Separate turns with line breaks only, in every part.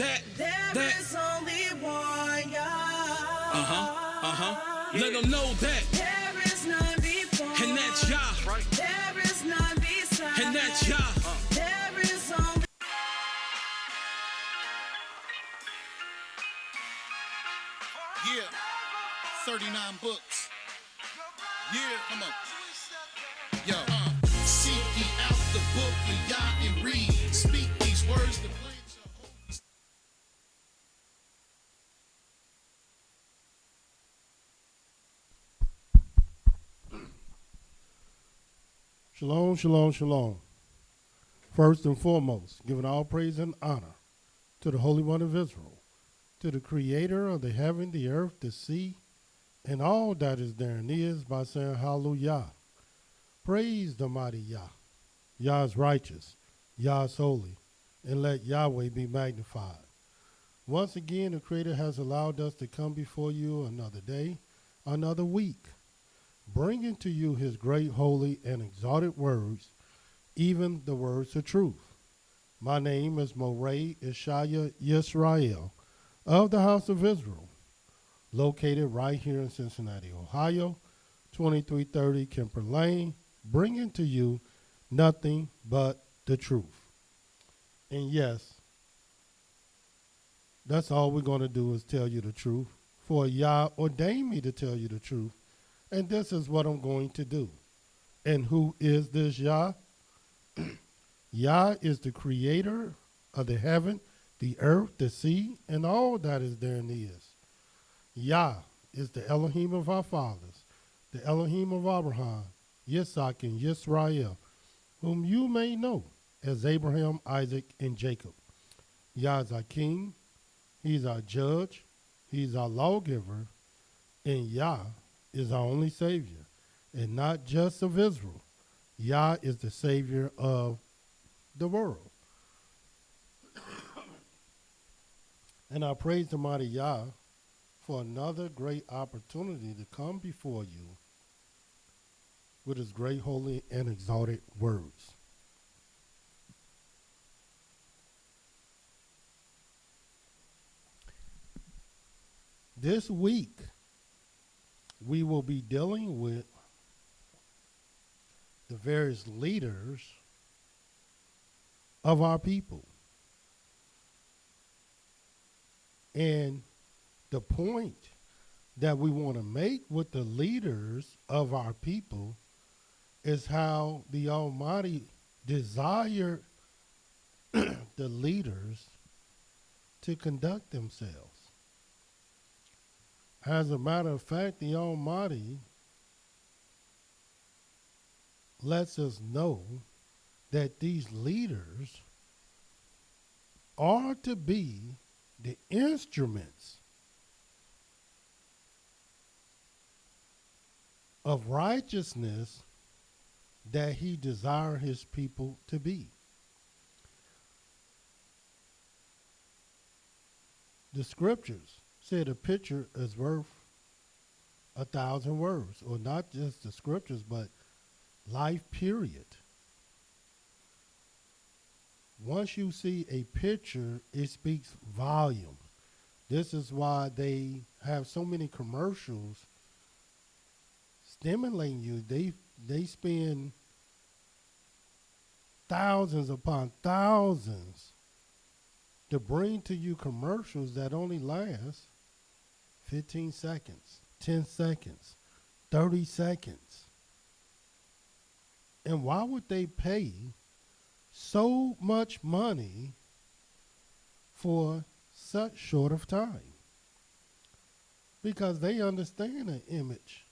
that.
There is only one Yah.
Let them know that.
There is none before.
And that's Yah.
Right.
There is none beside.
And that's Yah.
There is only.
Yeah. 39 books. Yeah, come on. Yo, seek ye out the book of Yah and read. Speak these words to cleanse your holy.
Shalom, shalom, shalom. First and foremost, giving all praise and honor to the Holy One of Israel, to the Creator of the heaven, the earth, the sea, and all that is therein is, by saying hallelujah. Praise the mighty Yah. Yah is righteous, Yah is holy, and let Yahweh be magnified. Once again, the Creator has allowed us to come before you another day, another week, bringing to you his great, holy, and exalted words, even the words of truth. My name is Moreh Ishaya Yisrael of the House of Israel, located right here in Cincinnati, Ohio, 2330 Kemper Lane, bringing to you nothing but the truth. And yes, that's all we're going to do is tell you the truth. For Yah ordained me to tell you the truth, and this is what I'm going to do. And who is this Yah? Yah is the creator of the heaven, the earth, the sea, and all that is therein is. Yah is the Elohim of our fathers, the Elohim of Abraham, Yitzhak, and Yisrael, whom you may know as Abraham, Isaac, and Jacob. Yah is our king, he's our judge, he's our lawgiver, and Yah is our only savior, and not just of Israel. Yah is the savior of the world. And I praise the mighty Yah for another great opportunity to come before you with his great, holy, and exalted words. This week, we will be dealing with the various leaders of our people. And the point that we want to make with the leaders of our people is how the Almighty desired the leaders to conduct themselves. As a matter of fact, the Almighty lets us know that these leaders are to be the instruments of righteousness that he desires his people to be. The scriptures said a picture is worth 1,000 words, or not just the scriptures, but life period. Once you see a picture, it speaks volumes. This is why they have so many commercials stimulating you. They spend thousands upon thousands to bring to you commercials that only last 15 seconds, 10 seconds, 30 seconds. And why would they pay so much money for such short of time? Because they understand an image,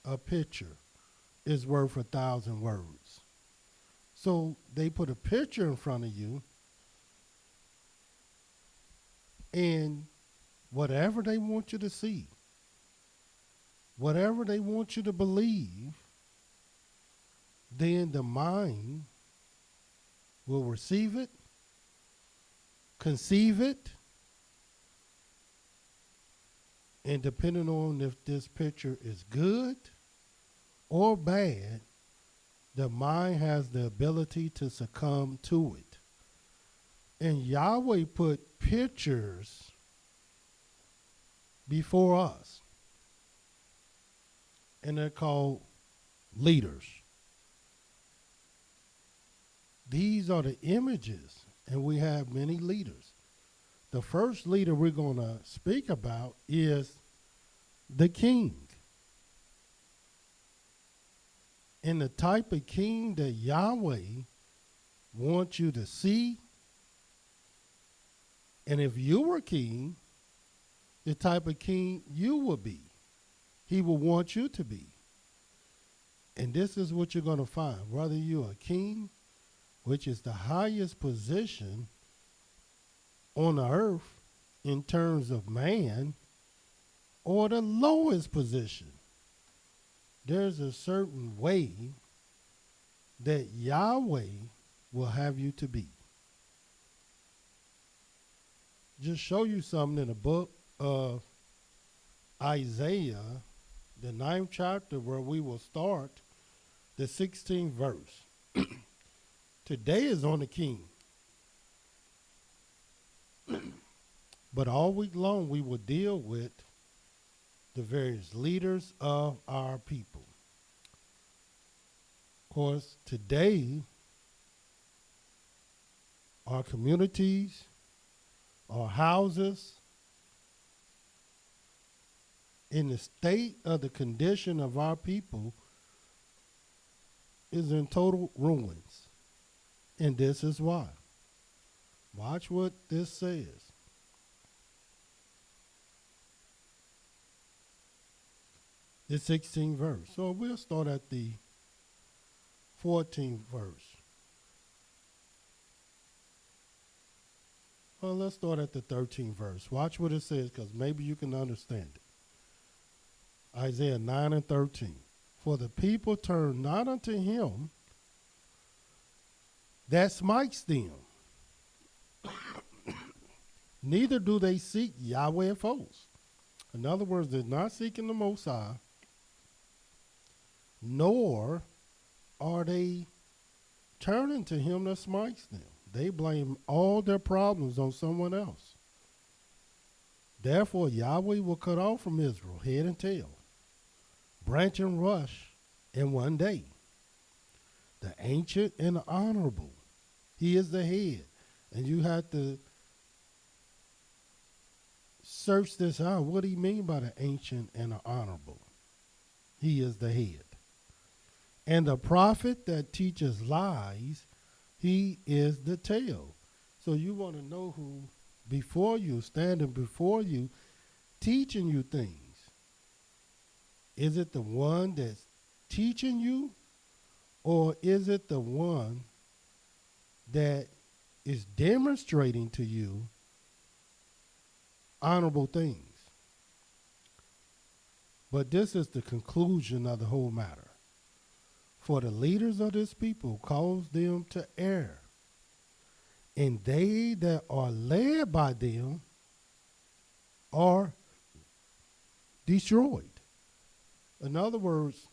a picture, is worth 1,000 words. So they put a picture in front of you, and whatever they want you to see, whatever they want you to believe, then the mind will receive it, conceive it, and depending on if this picture is good or bad, the mind has the ability to succumb to it. And Yahweh put pictures before us. And they're called leaders. These are the images, and we have many leaders. The first leader we're going to speak about is the king. And the type of king that Yahweh wants you to see. And if you were king, the type of king you would be. He will want you to be. And this is what you're going to find. Whether you're a king, which is the highest position on the earth in terms of man, or the lowest position, there's a certain way that Yahweh will have you to be. Just show you something in the book of Isaiah, the 9th chapter, where we will start the 16th verse. Today is on the king. But all week long we will deal with the various leaders of our people. Of course, today, our communities, our houses, in the state of the condition of our people is in total ruins. And this is why. Watch what this says. The 16th verse. So we'll start at the 14th verse. Well, let's start at the 13th verse. Watch what it says, because maybe you can understand it. Isaiah 9 and 13. For the people turn not unto him that smites them, neither do they seek Yahweh of hosts. In other words, they're not seeking the Most High, nor are they turning to him that smites them. They blame all their problems on someone else. Therefore, Yahweh will cut off from Israel head and tail, branch and rush in one day. The ancient and the honorable. He is the head. And you have to search this out. What do you mean by the ancient and the honorable? He is the head. And the prophet that teaches lies, he is the tail. So you want to know who before you, standing before you, teaching you things. Is it the one that's teaching you, or is it the one that is demonstrating to you honorable things? But this is the conclusion of the whole matter. For the leaders of this people cause them to err, and they that are led by them are destroyed. In other words,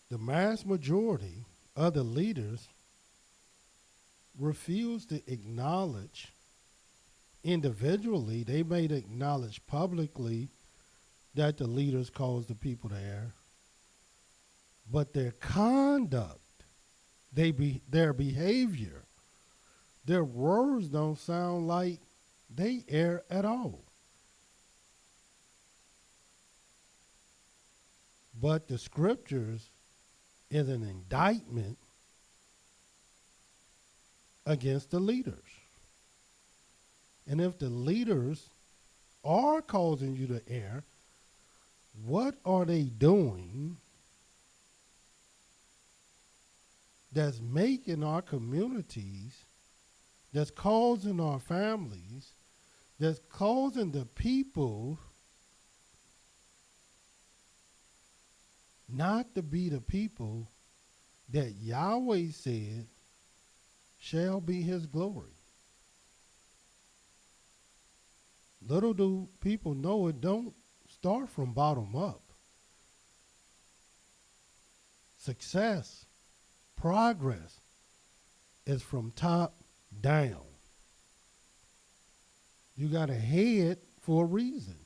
the mass majority of the leaders refuse to acknowledge individually. They may acknowledge publicly that the leaders cause the people to err, but their conduct, their behavior, their words don't sound like they err at all. But the scriptures is an indictment against the leaders. And if the leaders are causing you to err, what are they doing that's making our communities, that's causing our families, that's causing the people not to be the people that Yahweh said shall be his glory? Little do people know it don't start from bottom up. Success, progress is from top down. You got a head for a reason.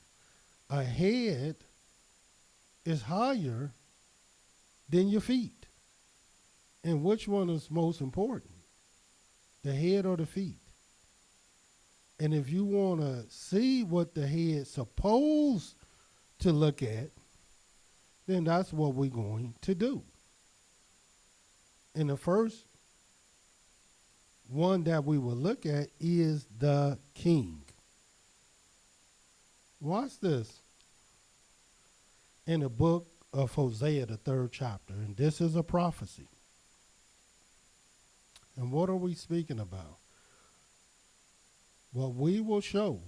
A head is higher than your feet. And which one is most important? The head or the feet? And if you want to see what the head's supposed to look at, then that's what we're going to do. And the first one that we will look at is the king. Watch this in the book of Hosea, the 3rd chapter. And this is a prophecy. And what are we speaking about? What we will show,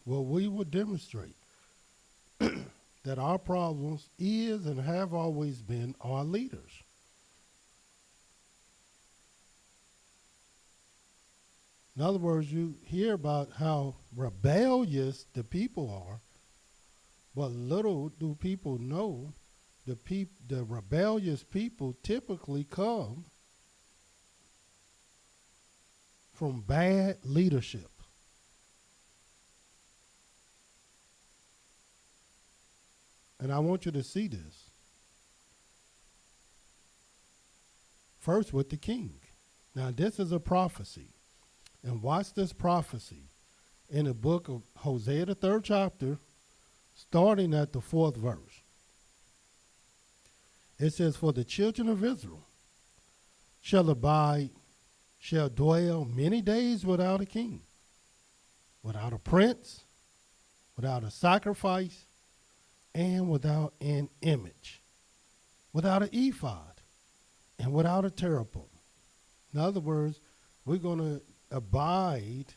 what we will demonstrate, that our problems is and have always been our leaders. In other words, you hear about how rebellious the people are, but little do people know the rebellious people typically come from bad leadership. And I want you to see this. First with the king. Now this is a prophecy. And watch this prophecy in the book of Hosea, the 3rd chapter, starting at the 4th verse. It says, "For the children of Israel shall dwell many days without a king, without a prince, without a sacrifice, and without an image, without an ephod, and without a cherubim." In other words, we're going to abide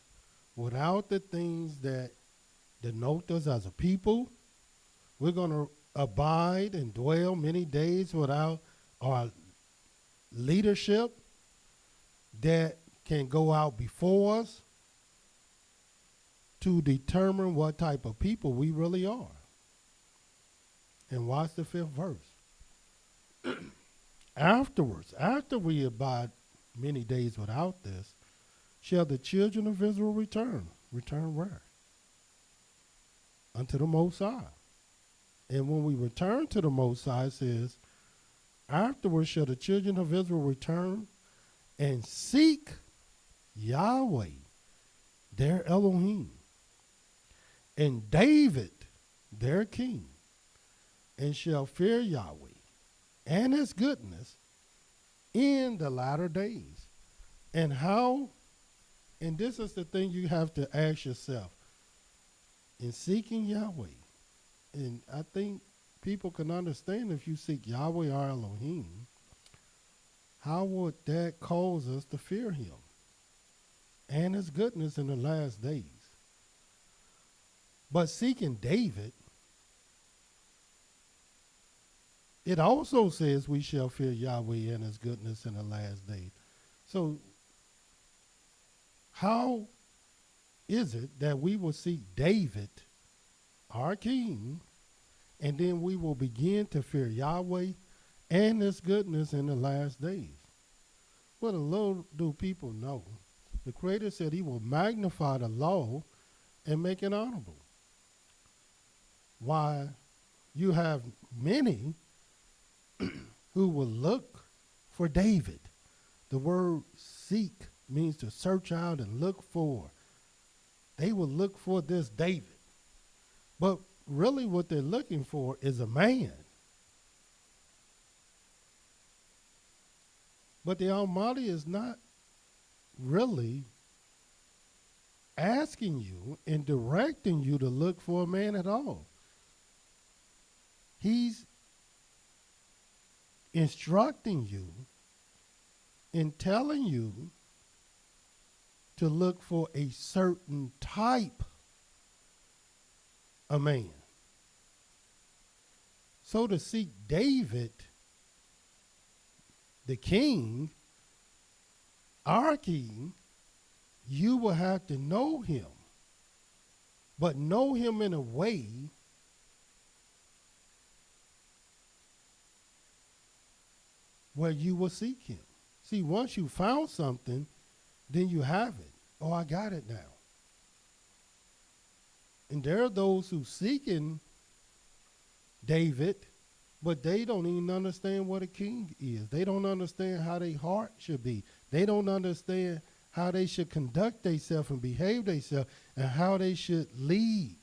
without the things that denote us as a people. We're going to abide and dwell many days without our leadership that can go out before us to determine what type of people we really are. And watch the 5th verse. Afterwards, after we abide many days without this, shall the children of Israel return. Return where? Unto the Most High. And when we return to the Most High, it says, afterwards shall the children of Israel return and seek Yahweh, their Elohim, and David, their king, and shall fear Yahweh and his goodness in the latter days. And how, and this is the thing you have to ask yourself, in seeking Yahweh, and I think people can understand if you seek Yahweh our Elohim, how would that cause us to fear him and his goodness in the last days? But seeking David, it also says we shall fear Yahweh and his goodness in the last days. So how is it that we will seek David, our king, and then we will begin to fear Yahweh and his goodness in the last days? Well, little do people know, the Creator said he will magnify the law and make it honorable. Why, you have many who will look for David. The word seek means to search out and look for. They will look for this David. But really what they're looking for is a man. But the Almighty is not really asking you and directing you to look for a man at all. He's instructing you and telling you to look for a certain type of man. So to seek David, the king, our king, you will have to know him, but know him in a way where you will seek him. See, once you found something, then you have it. Oh, I got it now. And there are those who seeking David, but they don't even understand what a king is. They don't understand how their heart should be. They don't understand how they should conduct themselves and behave themselves and how they should lead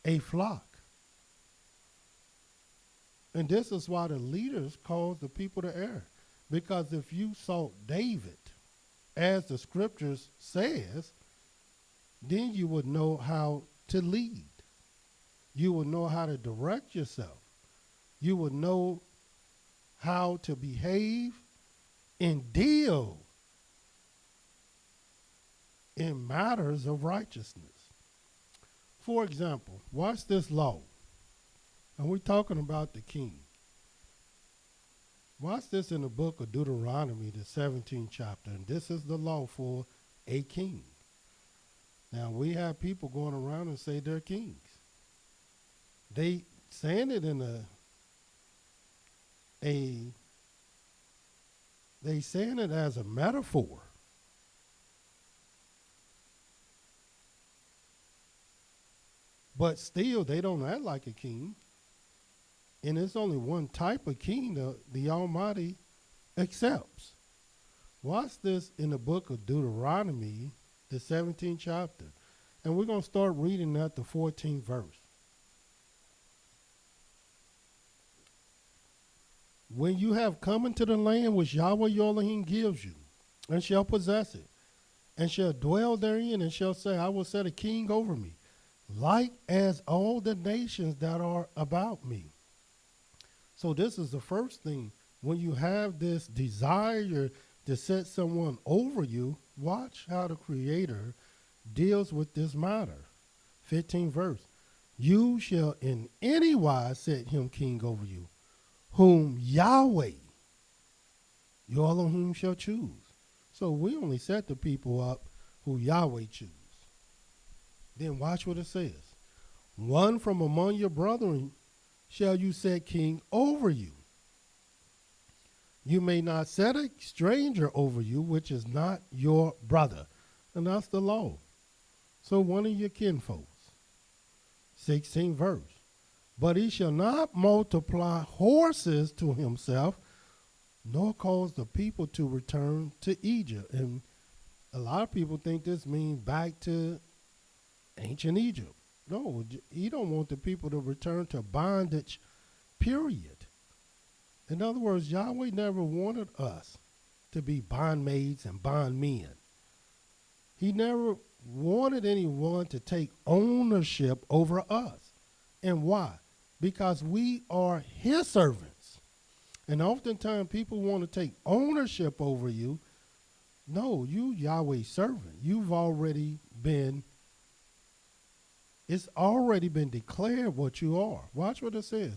a flock. And this is why the leaders cause the people to err. Because if you sought David, as the scriptures says, then you would know how to lead. You would know how to direct yourself. You would know how to behave and deal in matters of righteousness. For example, watch this law. And we're talking about the king. Watch this in the book of Deuteronomy, the 17th chapter. And this is the law for a king. Now, we have people going around and say they're kings. They saying it in they saying it as a metaphor. But still, they don't act like a king. And it's only one type of king the Almighty accepts. Watch this in the book of Deuteronomy, the 17th chapter. And we're going to start reading at the 14th verse. When you have come into the land which Yahweh your Elohim gives you, and shall possess it, and shall dwell therein, and shall say, I will set a king over me, like as all the nations that are about me. So this is the first thing. When you have this desire to set someone over you, watch how the Creator deals with this matter. 15th verse. You shall in any wise set him king over you, whom Yahweh, your Elohim, shall choose. So we only set the people up who Yahweh choose. Then watch what it says. One from among your brethren shall you set king over you. You may not set a stranger over you, which is not your brother. And that's the law. So one of your kinfolks. 16th verse. But he shall not multiply horses to himself, nor cause the people to return to Egypt. And a lot of people think this means back to ancient Egypt. No, he don't want the people to return to bondage, period. In other words, Yahweh never wanted us to be bondmaids and bondmen. He never wanted anyone to take ownership over us. And why? Because we are his servants. And oftentimes people want to take ownership over you. No, you Yahweh's servant. It's already been declared what you are. Watch what it says.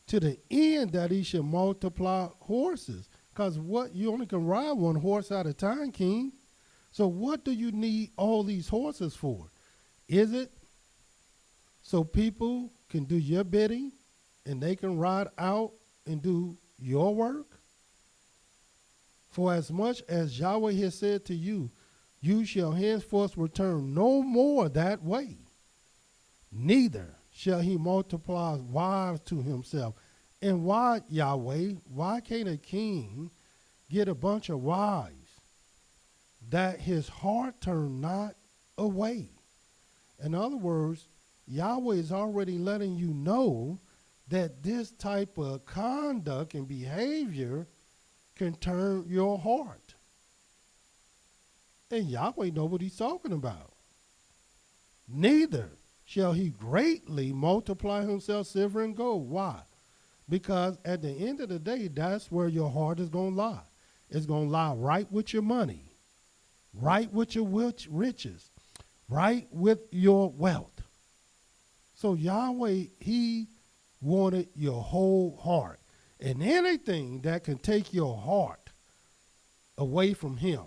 To the end that he should multiply horses. Because you only can ride one horse at a time, king. So what do you need all these horses for? Is it so people can do your bidding and they can ride out and do your work? For as much as Yahweh has said to you, you shall henceforth return no more that way. Neither shall he multiply wives to himself. And why, Yahweh, why can't a king get a bunch of wives that his heart turn not away? In other words, Yahweh is already letting you know that this type of conduct and behavior can turn your heart. And Yahweh knows what he's talking about. Neither shall he greatly multiply himself silver and gold. Why? Because at the end of the day, that's where your heart is going to lie. It's going to lie right with your money, right with your riches, right with your wealth. So Yahweh, he wanted your whole heart. And anything that can take your heart away from him,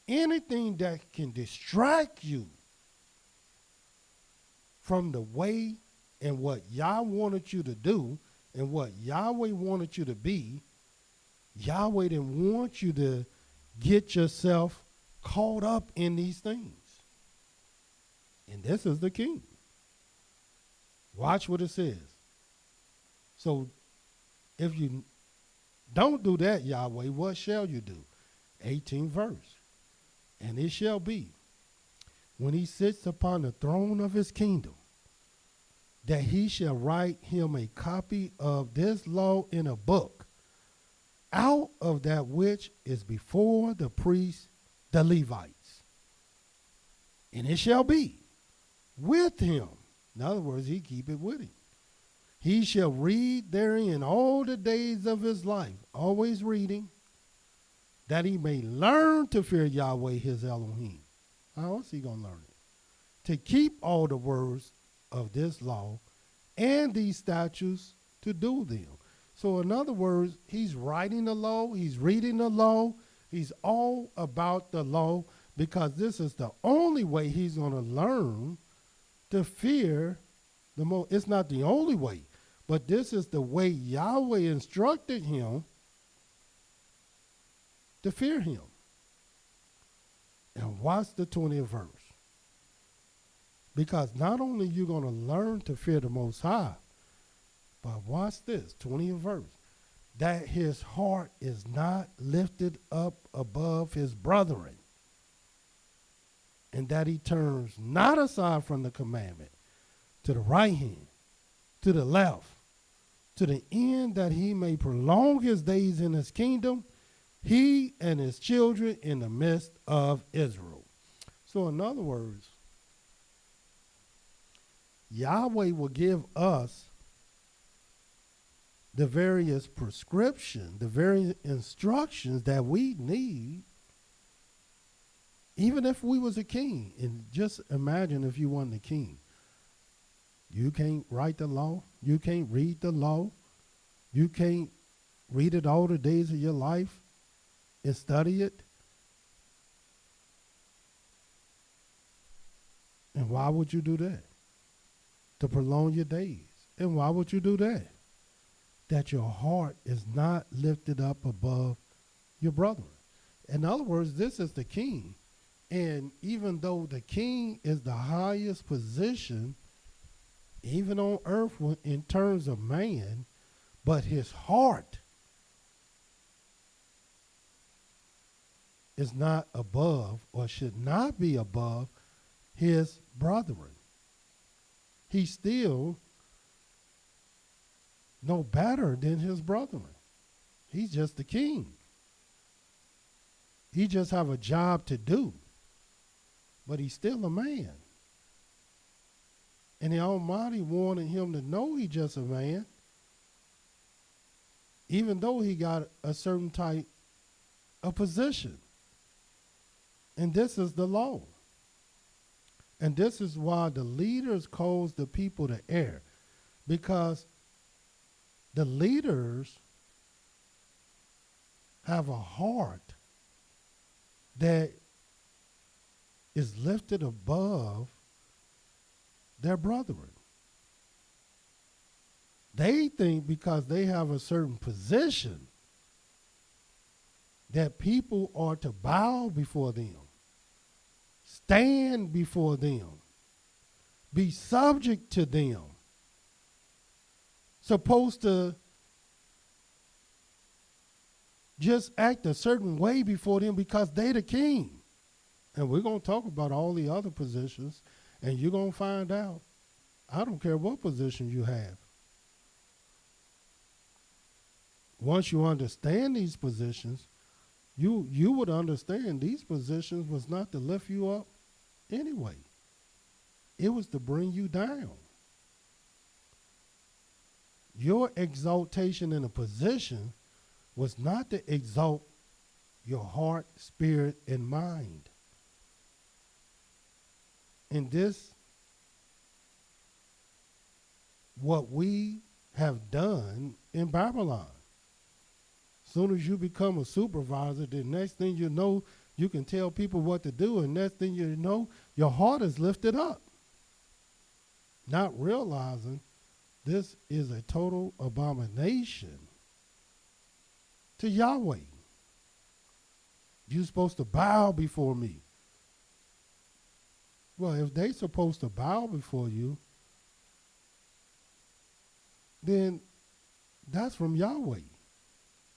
anything that can distract you from the way and what Yah wanted you to do and what Yahweh wanted you to be, Yahweh didn't want you to get yourself caught up in these things. And this is the king. Watch what it says. So if you don't do that, Yahweh, what shall you do? 18th verse. And it shall be, when he sits upon the throne of his kingdom, that he shall write him a copy of this law in a book, out of that which is before the priests, the Levites. And it shall be with him. In other words, he keep it with him. He shall read therein all the days of his life, always reading, that he may learn to fear Yahweh his Elohim. How else he going to learn it? To keep all the words of this law and these statutes to do them. So in other words, he's writing the law, he's reading the law, he's all about the law, because this is the only way he's going to learn to fear the most. It's not the only way, but this is the way Yahweh instructed him to fear him. And watch the 20th verse. Because not only are you going to learn to fear the Most High, but watch this, 20th verse, that his heart is not lifted up above his brethren, and that he turns not aside from the commandment to the right hand, to the left, to the end that he may prolong his days in his kingdom, he and his children in the midst of Israel. So in other words, Yahweh will give us the various prescriptions, the various instructions that we need, even if we was a king. And just imagine if you weren't a king. You can't write the law. You can't read the law. You can't read it all the days of your life and study it. And why would you do that? To prolong your days. And why would you do that? That your heart is not lifted up above your brethren. In other words, this is the king. And even though the king is the highest position, even on earth in terms of man, but his heart is not above, or should not be above, his brethren. He's still no better than his brethren. He's just the king. He just have a job to do, but he's still a man. And the Almighty wanted him to know he's just a man, even though he got a certain type of position. And this is the law. And this is why the leaders cause the people to err, because the leaders have a heart that is lifted above their brethren. They think because they have a certain position that people are to bow before them, stand before them, be subject to them, supposed to just act a certain way before them because they the king. And we're going to talk about all the other positions, and you're going to find out, I don't care what position you have. Once you understand these positions, you would understand these positions was not to lift you up anyway. It was to bring you down. Your exaltation in a position was not to exalt your heart, spirit, and mind. And this, what we have done in Babylon. Soon as you become a supervisor, the next thing you know, you can tell people what to do, and next thing you know, your heart is lifted up. Not realizing this is a total abomination to Yahweh. You're supposed to bow before me. Well, if they supposed to bow before you, then that's from Yahweh.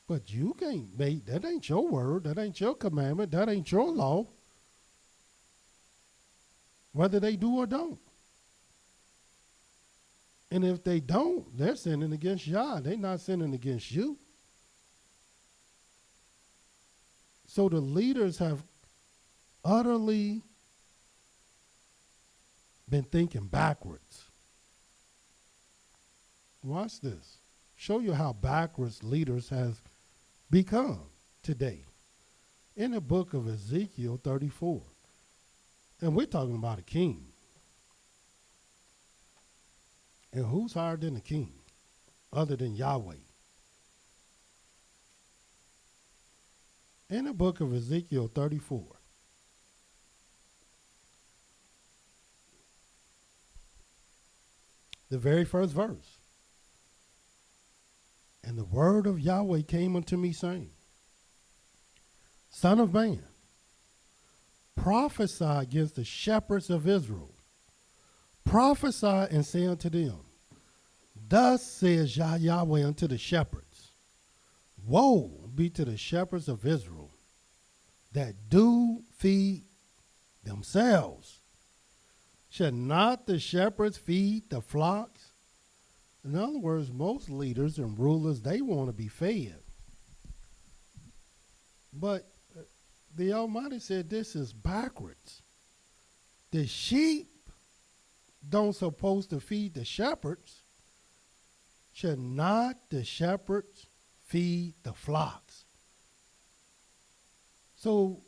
But you can't make that. Ain't your word. That ain't your commandment. That ain't your law. Whether they do or don't. And if they don't, they're sinning against Yah. They're not sinning against you. So the leaders have utterly been thinking backwards. Watch this. Show you how backwards leaders have become today. In the book of Ezekiel 34. And we're talking about a king. And who's higher than the king other than Yahweh? In the book of Ezekiel 34. The very first verse. And the word of Yahweh came unto me, saying, Son of man, prophesy against the shepherds of Israel. Prophesy and say unto them, Thus says Yahweh unto the shepherds, Woe be to the shepherds of Israel that do feed themselves. Should not the shepherds feed the flocks? In other words, most leaders and rulers, they want to be fed. But the Almighty said this is backwards. The sheep don't supposed to feed the shepherds. Should not the shepherds feed the flocks? So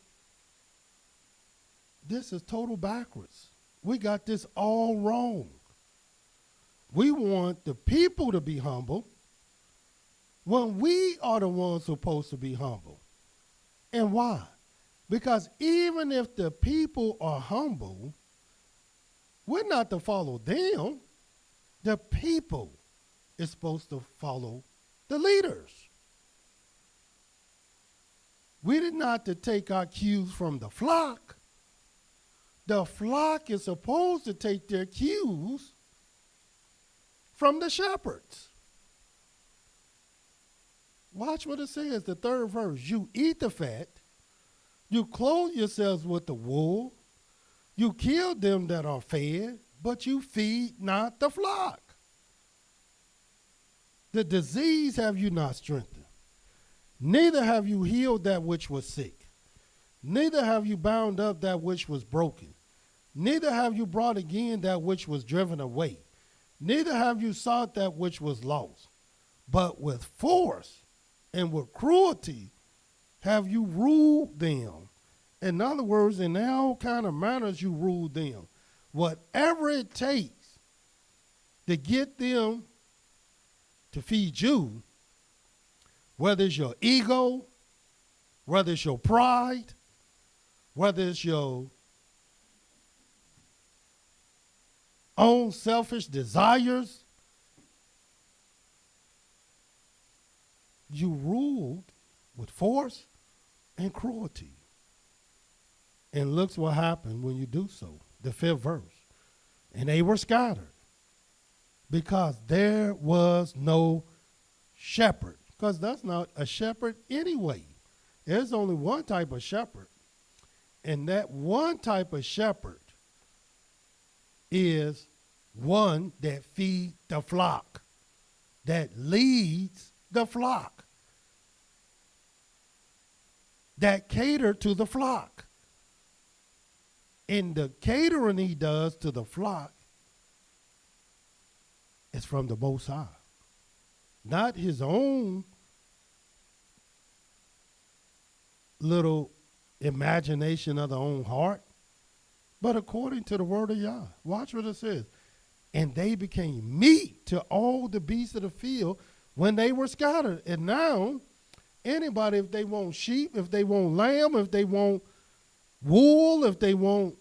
this is total backwards. We got this all wrong. We want the people to be humble when we are the ones supposed to be humble. And why? Because even if the people are humble, we're not to follow them. The people is supposed to follow the leaders. We did not to take our cues from the flock. The flock is supposed to take their cues from the shepherds. Watch what it says, the third verse. You eat the fat, you clothe yourselves with the wool, you kill them that are fed, but you feed not the flock. The disease have you not strengthened, neither have you healed that which was sick, neither have you bound up that which was broken, neither have you brought again that which was driven away, neither have you sought that which was lost, but with force and with cruelty have you ruled them. In other words, in all kind of manners you ruled them. Whatever it takes to get them to feed you, whether it's your ego, whether it's your pride, whether it's your own selfish desires, you ruled with force and cruelty. And look what happened when you do so. The fifth verse. And they were scattered because there was no shepherd. Because that's not a shepherd anyway. There's only one type of shepherd. And that one type of shepherd is one that feeds the flock, that leads the flock, that cater to the flock. And the catering he does to the flock is from the Most High. Not his own little imagination of the own heart, but according to the word of Yah. Watch what it says. And they became meat to all the beasts of the field when they were scattered. And now, anybody, if they want sheep, if they want lamb, if they want wool, if they want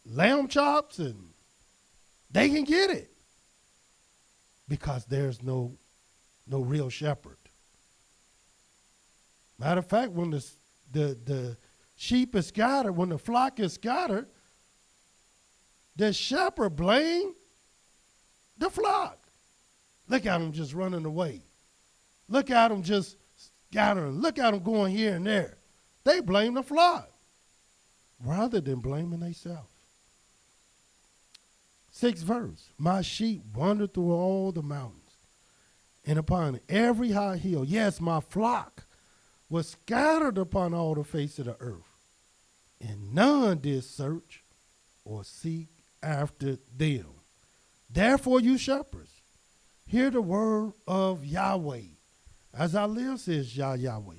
lamb chops, and they can get it because there's no real shepherd. Matter of fact, when the sheep is scattered, when the flock is scattered, the shepherd blame the flock. Look at them just running away. Look at them just scattering. Look at them going here and there. They blame the flock rather than blaming themselves. 6th verse, my sheep wander through all the mountains and upon every high hill. Yes, my flock was scattered upon all the face of the earth, and none did search or seek after them. Therefore, you shepherds, hear the word of Yahweh. As I live, says Yahweh,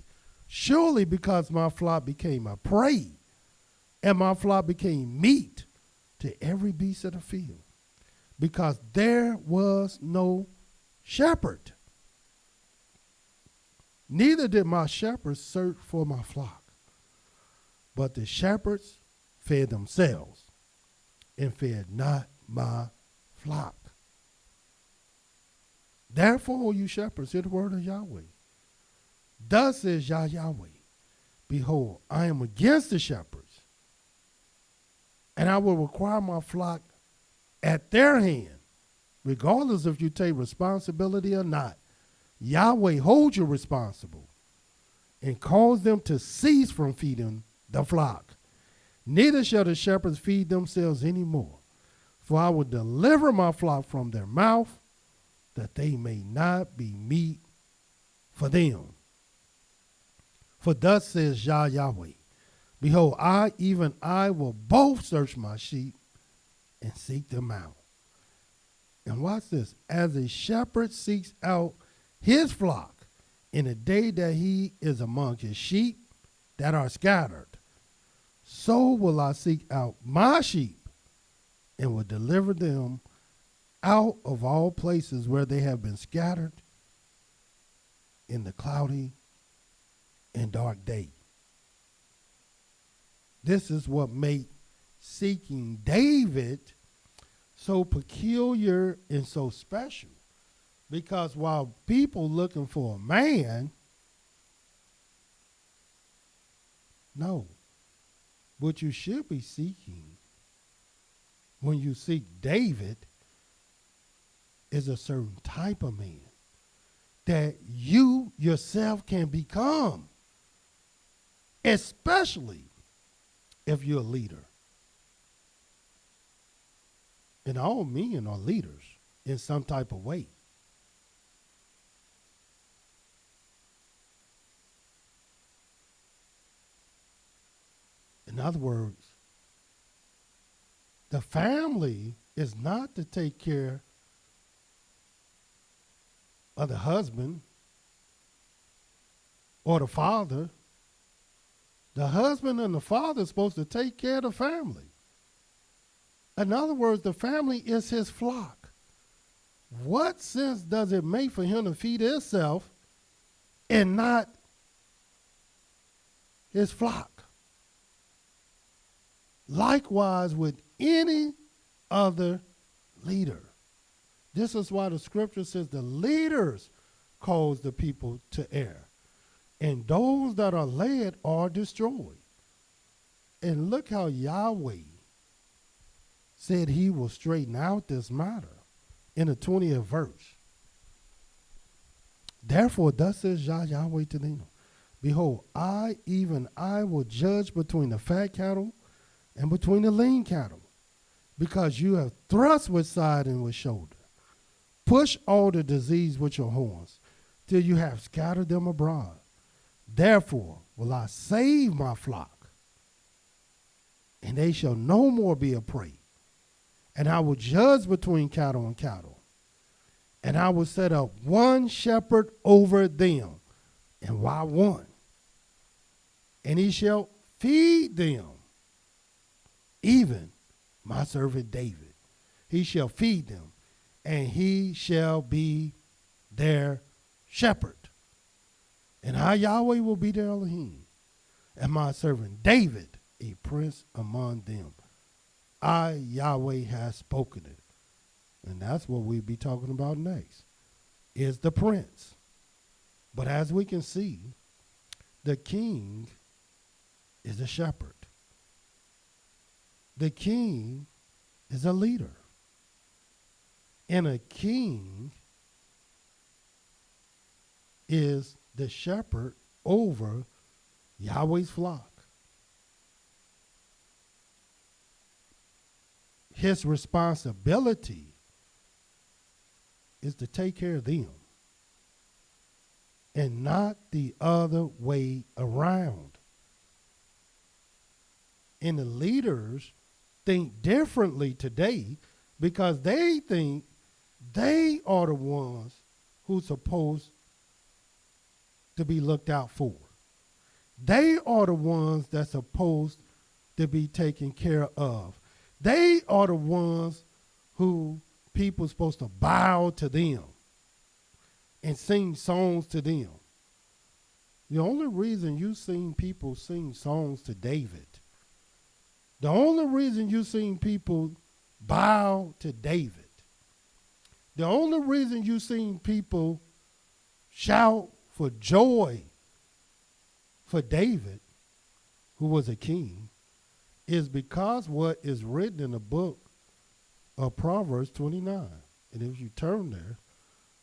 surely because my flock became a prey, and my flock became meat to every beast of the field, because there was no shepherd. Neither did my shepherds search for my flock, but the shepherds fed themselves and fed not my flock. Therefore, you shepherds, hear the word of Yahweh. Thus says Yahweh, behold, I am against the shepherds, and I will require my flock at their hand, regardless if you take responsibility or not. Yahweh holds you responsible and cause them to cease from feeding the flock. Neither shall the shepherds feed themselves any more, for I will deliver my flock from their mouth, that they may not be meat for them. For thus says Yahweh, behold, I, even I, will both search my sheep and seek them out. And watch this. As a shepherd seeks out his flock in the day that he is among his sheep that are scattered, so will I seek out my sheep and will deliver them out of all places where they have been scattered in the cloudy and dark day. This is what made seeking David so peculiar and so special. Because while people looking for a man, no, what you should be seeking when you seek David is a certain type of man that you yourself can become, especially if you're a leader. And all men are leaders in some type of way. In other words, the family is not to take care of the husband or the father. The husband and the father are supposed to take care of the family. In other words, the family is his flock. What sense does it make for him to feed himself and not his flock? Likewise with any other leader. This is why the scripture says the leaders cause the people to err, and those that are led are destroyed. And look how Yahweh said he will straighten out this matter in the 20th verse. Therefore, thus says Yahweh to them, behold, I, even I, will judge between the fat cattle and between the lean cattle, because you have thrust with side and with shoulder. Push all the disease with your horns, till you have scattered them abroad. Therefore will I save my flock, and they shall no more be a prey. And I will judge between cattle and cattle, and I will set up one shepherd over them. And why one? And he shall feed them, even my servant David. He shall feed them, and he shall be their shepherd. And I, Yahweh, will be their Elohim, and my servant David a prince among them. I, Yahweh, has spoken it. And that's what we'll be talking about next, is the prince. But as we can see, the king is a shepherd. The king is a leader. And a king is the shepherd over Yahweh's flock. His responsibility is to take care of them and not the other way around. And the leaders think differently today because they think they are the ones who's supposed to be looked out for. They are the ones that's supposed to be taken care of. They are the ones who people are supposed to bow to them and sing songs to them. The only reason you seen people sing songs to David, the only reason you seen people bow to David, the only reason you seen people shout for joy for David, who was a king, is because what is written in the book of Proverbs 29. And if you turn there,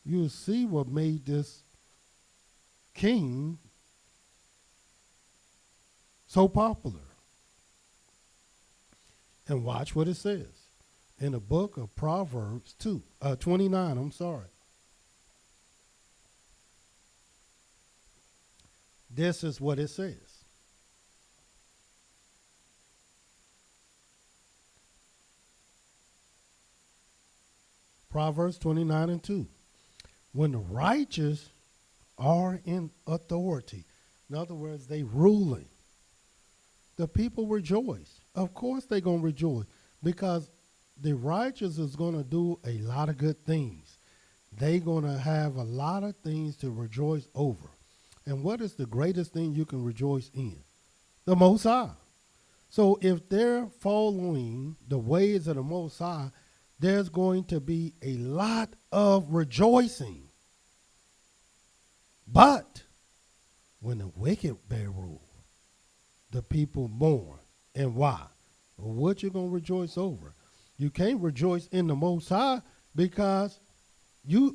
you'll see what made this king so popular. And watch what it says in the book of Proverbs 29. This is what it says. Proverbs 29:2. When the righteous are in authority, in other words, they ruling, the people rejoice. Of course they're going to rejoice because the righteous is going to do a lot of good things. They're going to have a lot of things to rejoice over. And what is the greatest thing you can rejoice in? The Most High. So if they're following the ways of the Most High, there's going to be a lot of rejoicing. But when the wicked bear rule, the people mourn. And why? Well, what you going to rejoice over? You can't rejoice in the Most High because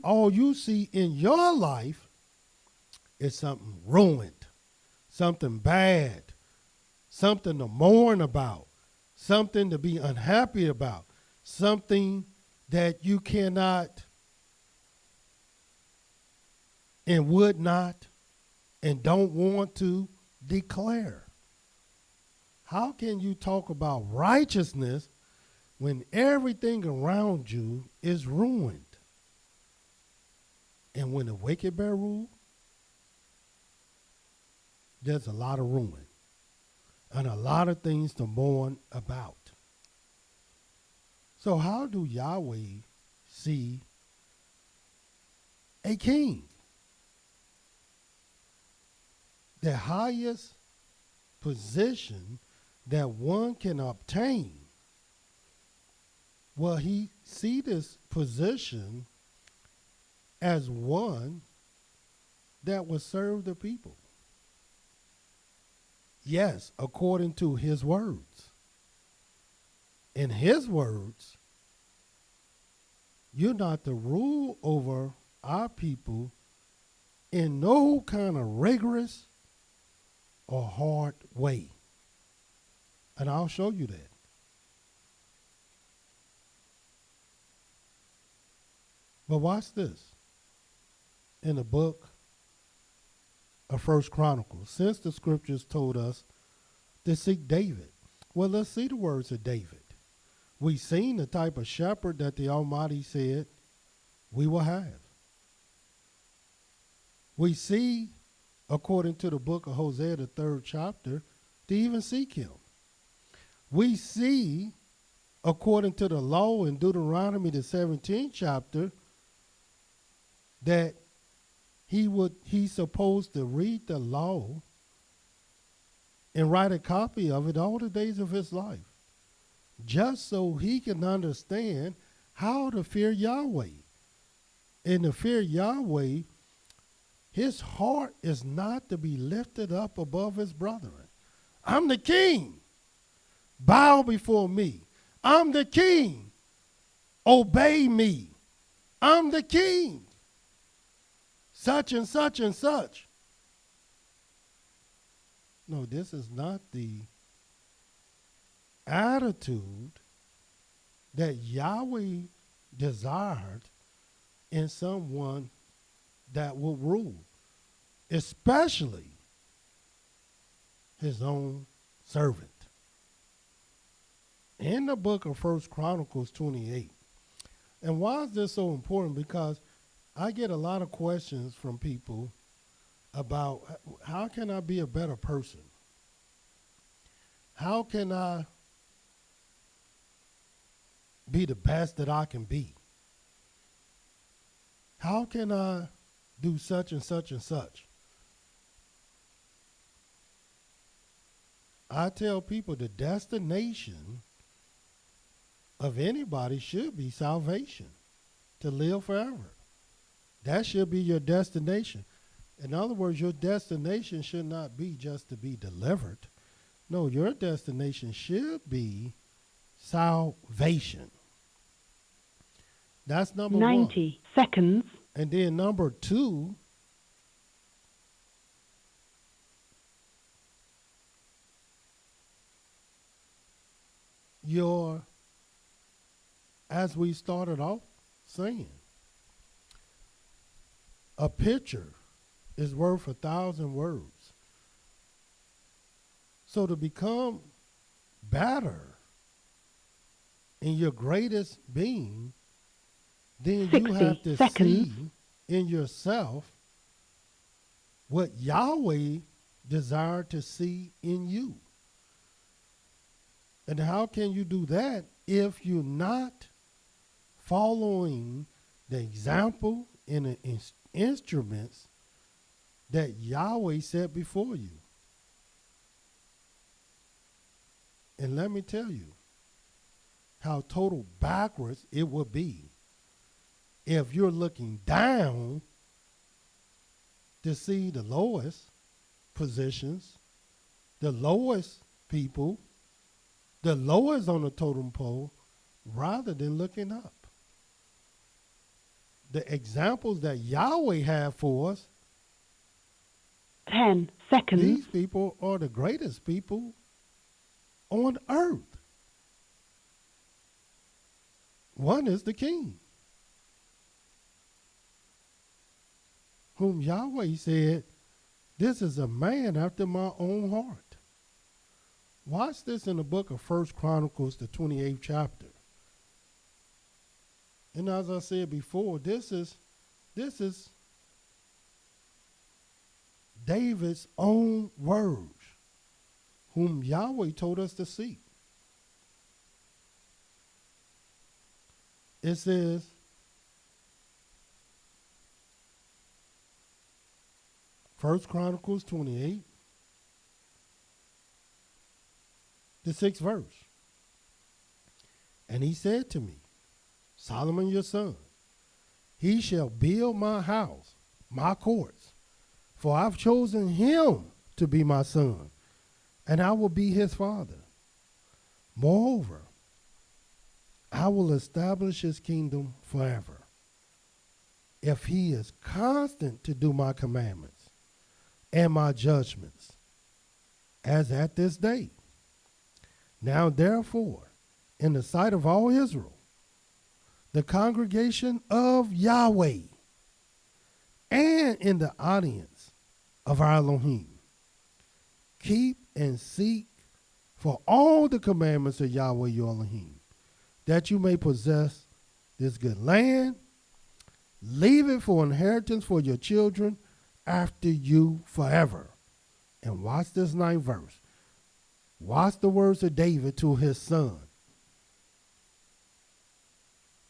all you see in your life is something ruined, something bad, something to mourn about, something to be unhappy about, something that you cannot and would not and don't want to declare. How can you talk about righteousness when everything around you is ruined? And when the wicked bear rule, there's a lot of ruin and a lot of things to mourn about. So how do Yahweh see a king? The highest position that one can obtain. Well, he see this position as one that will serve the people. Yes, according to his words. In his words, you're not to rule over our people in no kind of rigorous or hard way. And I'll show you that. But watch this. In the book of First Chronicles, since the scriptures told us to seek David, well, let's see the words of David. We've seen the type of shepherd that the Almighty said we will have. We see, according to the book of Hosea, the 3rd chapter, to even seek him. We see, according to the law in Deuteronomy, the 17th chapter, that he's supposed to read the law and write a copy of it all the days of his life, just so he can understand how to fear Yahweh. And to fear Yahweh, his heart is not to be lifted up above his brethren. I'm the king. Bow before me. I'm the king. Obey me. I'm the king. Such and such and such. No, this is not the attitude that Yahweh desired in someone that will rule, especially his own servant. In the book of 1 Chronicles 28. And why is this so important? Because I get a lot of questions from people about how can I be a better person? How can I be the best that I can be? How can I do such and such and such? I tell people the destination of anybody should be salvation, to live forever. That should be your destination. In other words, your destination should not be just to be delivered. No, your destination should be salvation. That's number
90 seconds.
And then number 2, as we started off saying, a picture is worth 1,000 words. So to become better in your greatest being, then you have to
60 seconds.
see in yourself what Yahweh desired to see in you. And how can you do that if you're not following the example and the instruments that Yahweh set before you? And let me tell you how total backwards it would be if you're looking down to see the lowest positions, the lowest people, the lowest on the totem pole, rather than looking up. The examples that Yahweh had for us,
10 seconds.
these people are the greatest people on earth. One is the king, whom Yahweh said, this is a man after my own heart. Watch this in the book of 1 Chronicles, the 28th chapter. And as I said before, this is David's own words, whom Yahweh told us to seek. It says, First Chronicles 28, the 6th verse. And he said to me, Solomon your son, he shall build my house, my courts, for I've chosen him to be my son, and I will be his father. Moreover, I will establish his kingdom forever, if he is constant to do my commandments and my judgments, as at this day. Now therefore, in the sight of all Israel, the congregation of Yahweh, and in the audience of our Elohim, keep and seek for all the commandments of Yahweh your Elohim, that you may possess this good land, leave it for inheritance for your children after you forever. And watch this 9th verse. Watch the words of David to his son.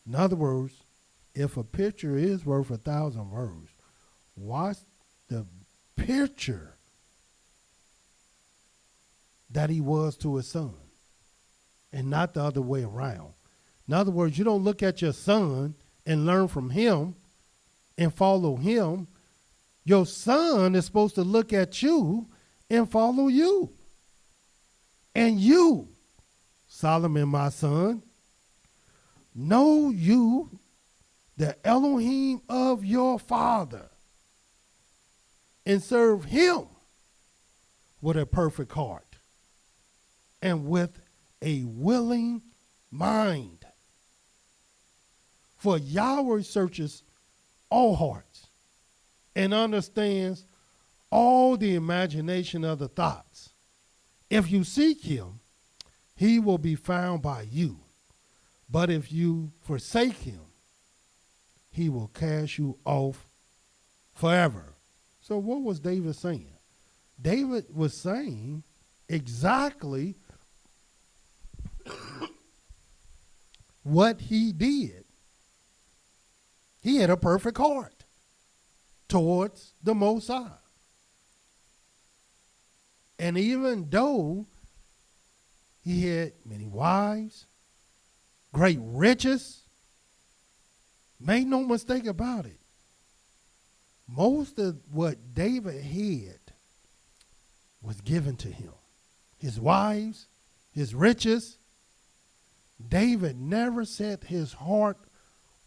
In other words, if a picture is worth 1,000 words, watch the picture that he was to his son, and not the other way around. In other words, you don't look at your son and learn from him and follow him. Your son is supposed to look at you and follow you. And you, Solomon, my son, know you the Elohim of your father, and serve him with a perfect heart and with a willing mind. For Yahweh searches all hearts and understands all the imagination of the thoughts. If you seek him, he will be found by you. But if you forsake him, he will cast you off forever. So what was David saying? David was saying exactly what he did. He had a perfect heart towards the Most High. And even though he had many wives, great riches, make no mistake about it, most of what David had was given to him. His wives, his riches. David never set his heart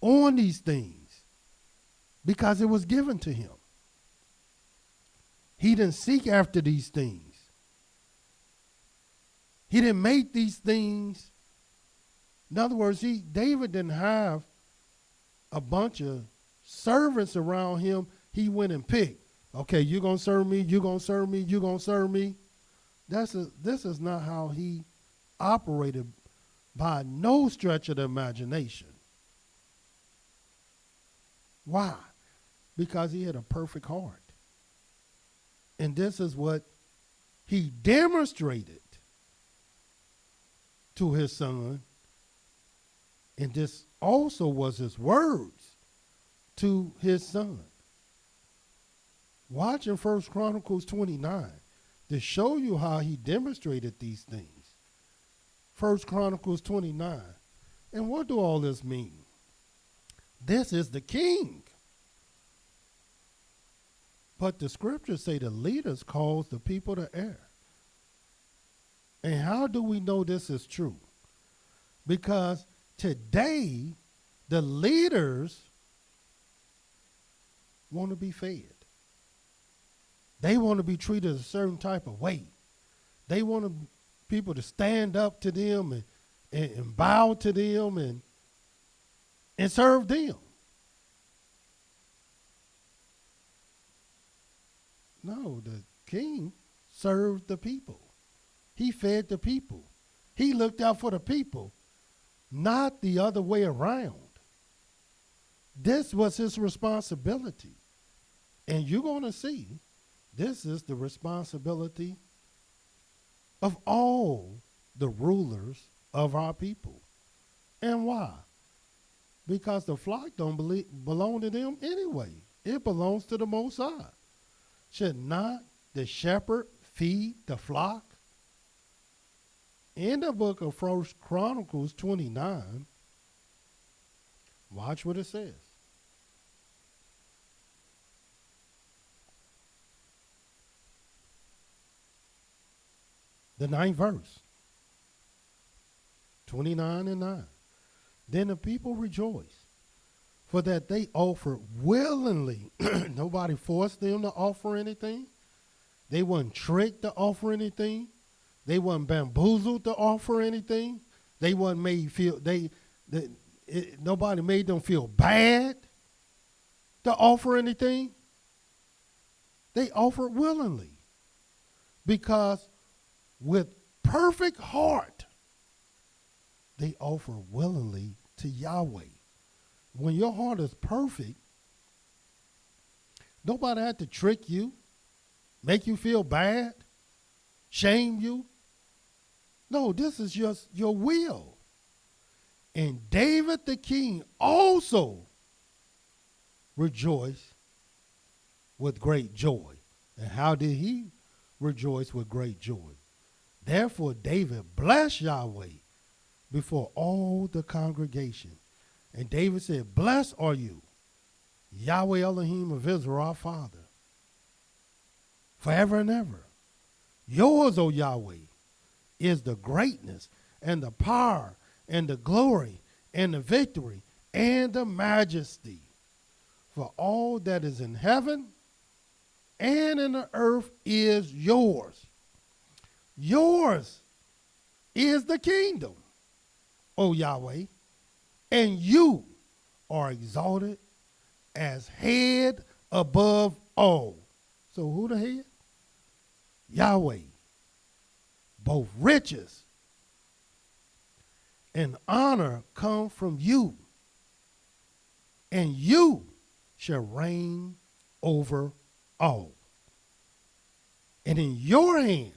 on these things because it was given to him. He didn't seek after these things. He didn't make these things. In other words, David didn't have a bunch of servants around him. He went and picked. Okay, you're going to serve me, you're going to serve me, you're going to serve me. This is not how he operated by no stretch of the imagination. Why? Because he had a perfect heart. And this is what he demonstrated to his son. And this also was his words to his son. Watch in 1 Chronicles 29 to show you how he demonstrated these things. 1 Chronicles 29. And what do all this mean? This is the king. But the scriptures say the leaders cause the people to err. And how do we know this is true? Because today, the leaders want to be fed. They want to be treated a certain type of way. They want people to stand up to them and bow to them and serve them. No, the king served the people. He fed the people. He looked out for the people, not the other way around. This was his responsibility. And you're going to see this is the responsibility of all the rulers of our people. And why? Because the flock don't belong to them anyway. It belongs to the Most High. Should not the shepherd feed the flock? In the book of 1 Chronicles 29, watch what it says. The 9th verse, 29 and 9. Then the people rejoiced, for that they offered willingly. Nobody forced them to offer anything. They weren't tricked to offer anything. They weren't bamboozled to offer anything. They weren't made feel nobody made them feel bad to offer anything. They offered willingly because with perfect heart they offer willingly to Yahweh. When your heart is perfect, nobody had to trick you, make you feel bad, shame you. No, this is just your will. And David the king also rejoiced with great joy. And how did he rejoice with great joy? Therefore David blessed Yahweh before all the congregation. And David said, blessed are you, Yahweh Elohim of Israel, our Father, forever and ever. Yours, O Yahweh, is the greatness and the power and the glory and the victory and the majesty. For all that is in heaven and in the earth is yours. Yours is the kingdom, O Yahweh, and you are exalted as head above all. So who the head? Yahweh. Both riches and honor come from you, and you shall reign over all. And in your hand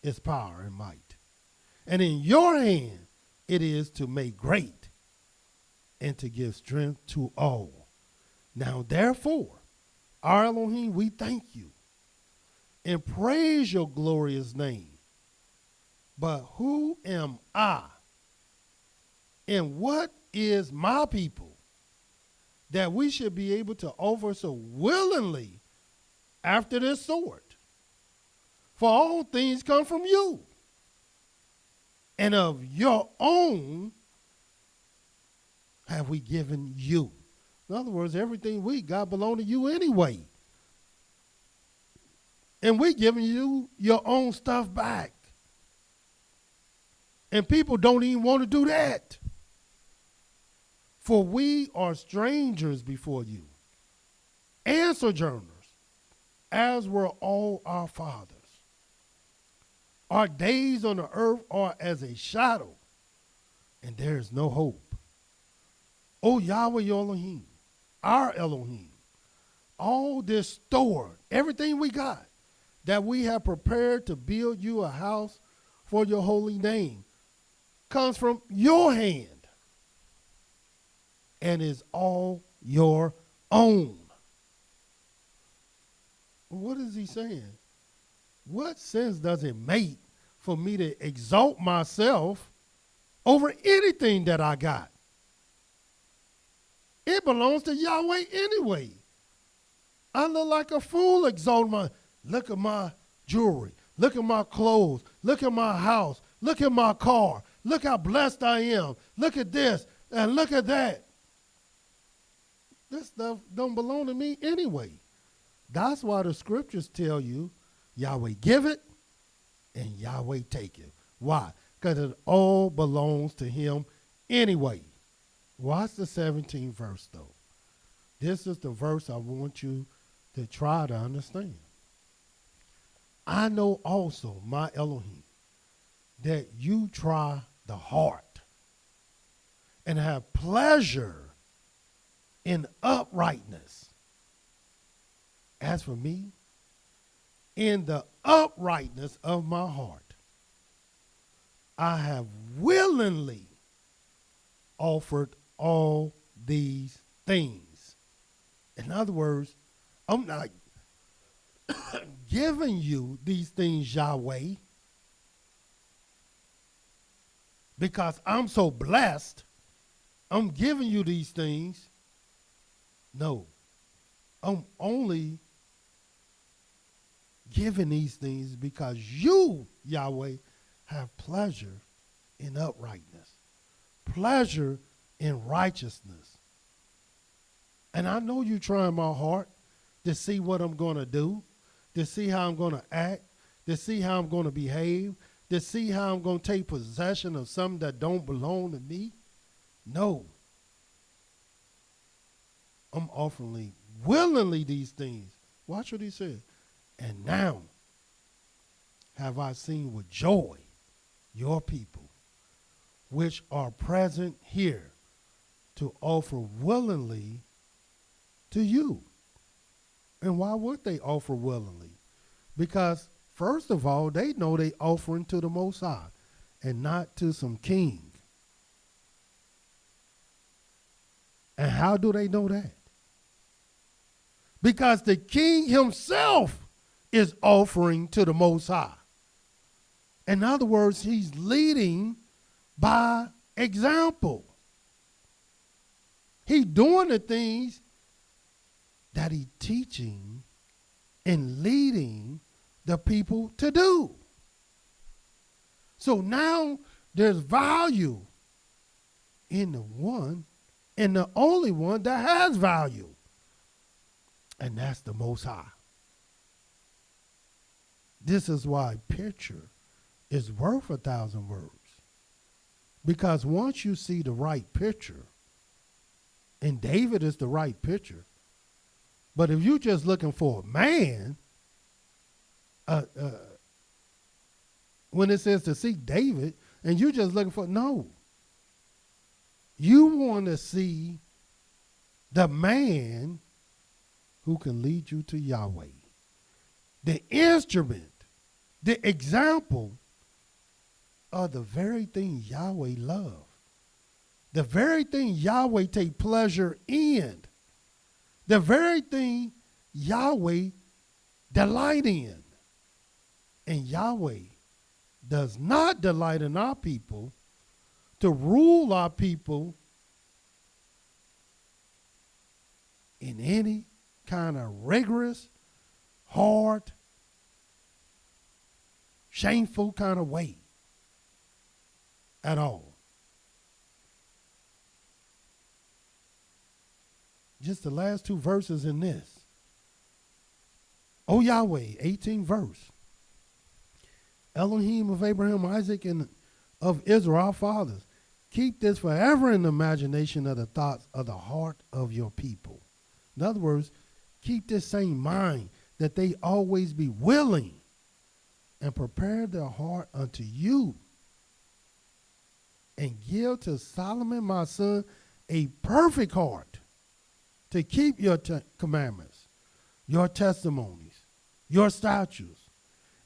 is power and might. And in your hand it is to make great and to give strength to all. Now therefore, our Elohim, we thank you and praise your glorious name. But who am I? And what is my people that we should be able to offer so willingly after this sort? For all things come from you, and of your own have we given you. In other words, everything we got belong to you anyway. And we giving you your own stuff back. And people don't even want to do that. For we are strangers before you and sojourners, as were all our fathers. Our days on the earth are as a shadow, and there is no hope. O Yahweh Elohim, our Elohim, all this stored, everything we got, that we have prepared to build you a house for your holy name, comes from your hand and is all your own. What is he saying? What sense does it make for me to exalt myself over anything that I got? It belongs to Yahweh anyway. I look like a fool exalting my, look at my jewelry, look at my clothes, look at my house, look at my car, look how blessed I am, look at this and look at that. This stuff don't belong to me anyway. That's why the scriptures tell you Yahweh give it and Yahweh take it. Why? Because it all belongs to him anyway. Watch the 17th verse, though. This is the verse I want you to try to understand. I know also, my Elohim, that you try the heart and have pleasure in uprightness. As for me, in the uprightness of my heart, I have willingly offered all these things. In other words, I'm not giving you these things, Yahweh, because I'm so blessed. I'm giving you these things. No, I'm only giving these things because you, Yahweh, have pleasure in uprightness, pleasure in righteousness. And I know you trying my heart to see what I'm going to do, to see how I'm going to act, to see how I'm going to behave, to see how I'm going to take possession of something that don't belong to me. No. I'm offering willingly these things. Watch what he said. And now have I seen with joy your people, which are present here, to offer willingly to you. And why would they offer willingly? Because, first of all, they know they offering to the Most High and not to some king. And how do they know that? Because the king himself is offering to the Most High. In other words, he's leading by example. He's doing the things that he's teaching and leading the people to do. So now there's value in the one and the only one that has value. And that's the Most High. This is why picture is worth 1,000 words. Because once you see the right picture, and David is the right picture, but if you're just looking for a man, when it says to seek David, and you're just looking for, no. You want to see the man who can lead you to Yahweh. The instrument, the example of the very thing Yahweh loves. The very thing Yahweh take pleasure in. The very thing Yahweh delight in. And Yahweh does not delight in our people to rule our people in any kind of rigorous, hard, shameful kind of way at all. Just the last two verses in this. O Yahweh, 18th verse. Elohim of Abraham, Isaac, and of Israel, our fathers, keep this forever in the imagination of the thoughts of the heart of your people. In other words, keep this same mind that they always be willing and prepare their heart unto you, and give to Solomon my son a perfect heart to keep your commandments, your testimonies, your statutes,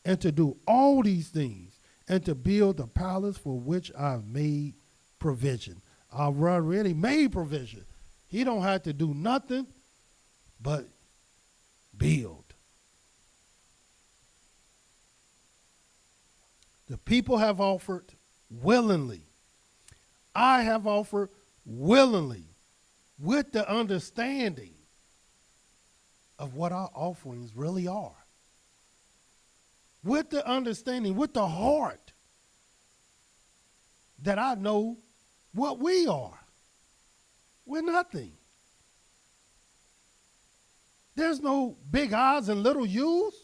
and to do all these things, and to build the palace for which I've made provision. I've already made provision. He don't have to do nothing but build. The people have offered willingly. I have offered willingly, with the understanding of what our offerings really are. With the understanding, with the heart, that I know what we are. We're nothing. There's no big I's and little U's.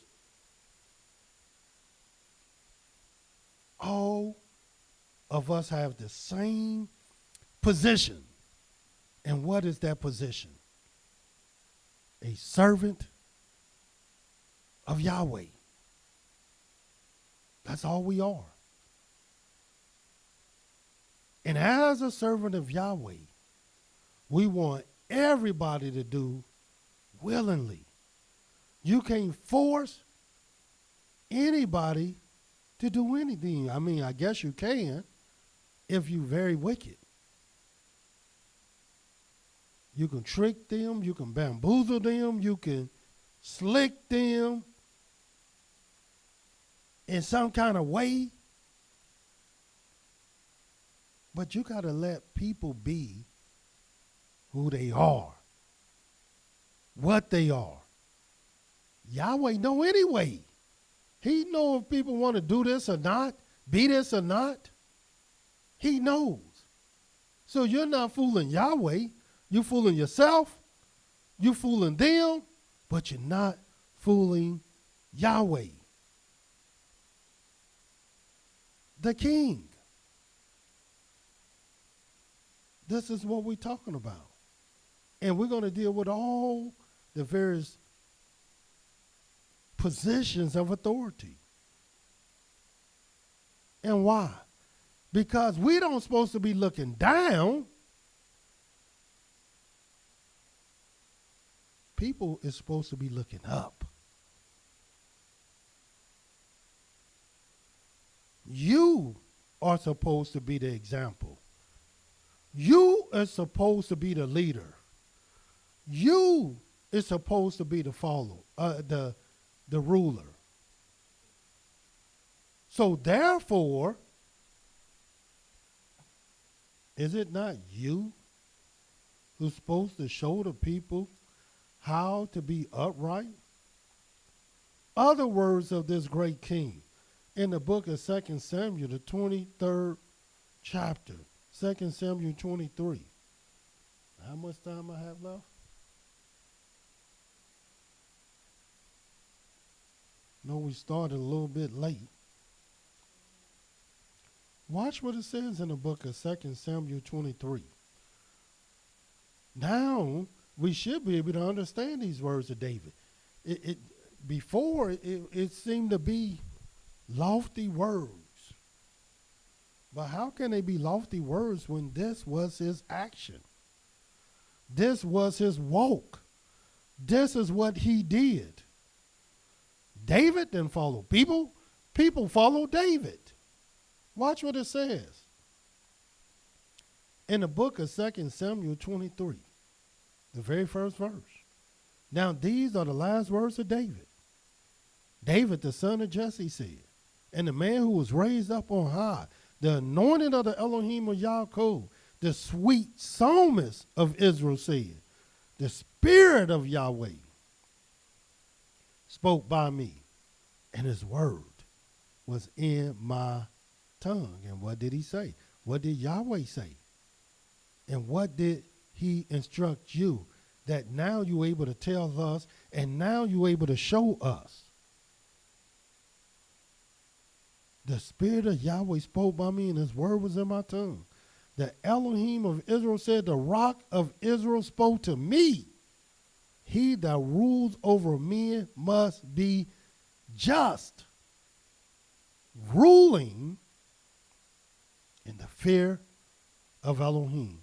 All of us have the same position. And what is that position? A servant of Yahweh. That's all we are. And as a servant of Yahweh, we want everybody to do willingly. You can't force anybody to do anything. I mean, I guess you can if you're very wicked. You can trick them, you can bamboozle them, you can slick them in some kind of way. But you got to let people be who they are, what they are. Yahweh know anyway. He know if people want to do this or not, be this or not. He knows. So you're not fooling Yahweh. You're fooling yourself. You're fooling them, but you're not fooling Yahweh, the King. This is what we're talking about. And we're going to deal with all the various positions of authority. And why? Because we don't supposed to be looking down. People is supposed to be looking up. You are supposed to be the example. You are supposed to be the leader. You is supposed to be the follower, the ruler. So therefore, is it not you who's supposed to show the people how to be upright? Other words of this great king. in the book of 2 Samuel, the 23rd chapter. 2 Samuel 23. How much time I have left? No, we started a little bit late. Watch what it says in the book of 2 Samuel 23. Now, we should be able to understand these words of David. Before, it seemed to be lofty words. But how can they be lofty words when this was his action? This was his walk. This is what he did. David didn't follow people. People followed David. Watch what it says. In the book of 2 Samuel 23, the very first verse. Now these are the last words of David. David, the son of Jesse, said, and the man who was raised up on high, the anointed of the Elohim of Yaakov, the sweet psalmist of Israel said, the Spirit of Yahweh spoke by me, and his word was in my tongue. And what did he say? What did Yahweh say? And what did he instruct you? That now you're able to tell us, and now you're able to show us. The Spirit of Yahweh spoke by me, and his word was in my tongue. The Elohim of Israel said, the rock of Israel spoke to me. He that rules over men must be just, ruling in the fear of Elohim.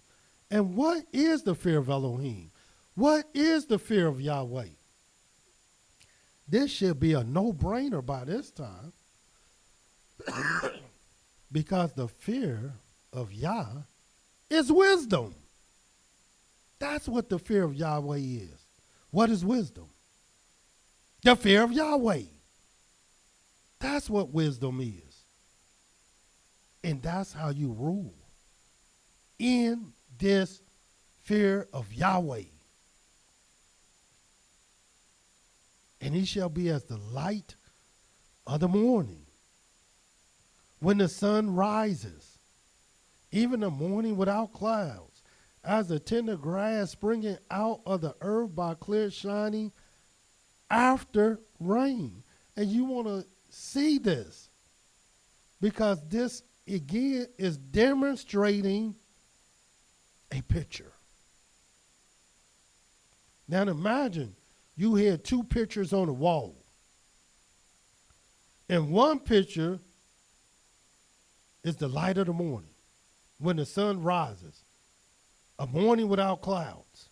And what is the fear of Elohim? What is the fear of Yahweh? This should be a no-brainer by this time. Because the fear of Yah is wisdom. That's what the fear of Yahweh is. What is wisdom? The fear of Yahweh. That's what wisdom is. And that's how you rule. In this fear of Yahweh. And he shall be as the light of the morning, when the sun rises, even the morning without clouds, as the tender grass springing out of the earth by clear shining after rain. And you want to see this, because this, again, is demonstrating a picture. Now imagine you had two pictures on the wall. And one picture is the light of the morning, when the sun rises, a morning without clouds,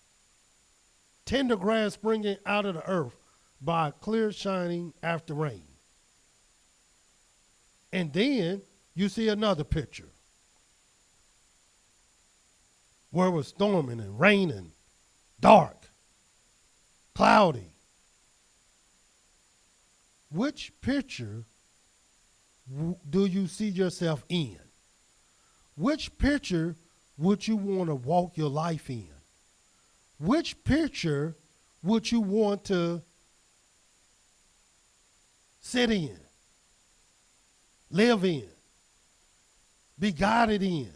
tender grass springing out of the earth by clear shining after rain. And then you see another picture where it was storming and raining, dark, cloudy. Which picture do you see yourself in? Which picture would you want to walk your life in? Which picture would you want to sit in, live in, be guided in?